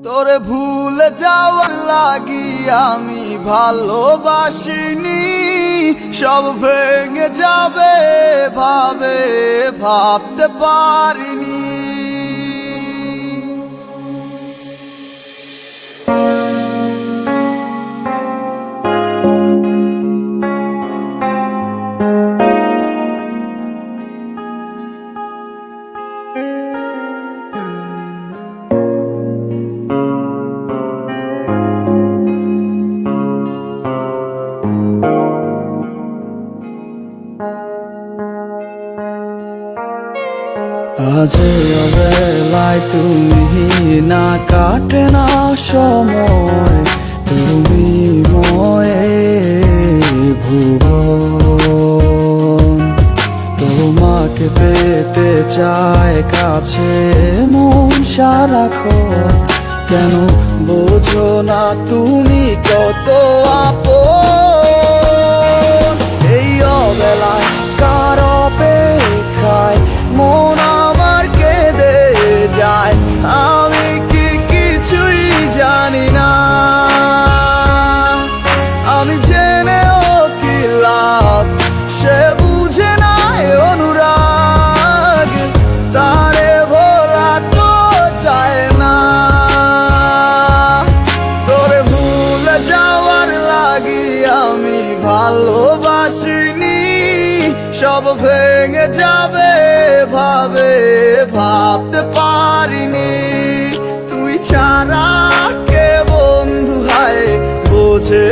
তোরে ভুলে যাওয়ার লাগি আমি ভালোবাসিনি, সব ভেঙে যাবে ভাবতে পারিনি। আজ অবেলায় তুমি না, কাটে না সময়, তুমি ময়ে ভুবন। তোমাকে পেতে চায় কাছে মন সারাক্ষণ, কেন বোঝো না তুমি কত আপন। এই অবেলায় কার অপেক্ষায় মন আমার কেঁদে যায়, আমি কি কিছুই জানি না। আমি জেনেও কি লাভ, সে বুঝে না অনুরাগ, তারে ভোলা তো যায় না। তোরে ভুলে যাওয়ার লাগি আমি ভালোবাসিনি, সব ভেঙে যাবে ভাবতে পারিনি। তুই ছাড়া কে বন্ধু হায় বোঝে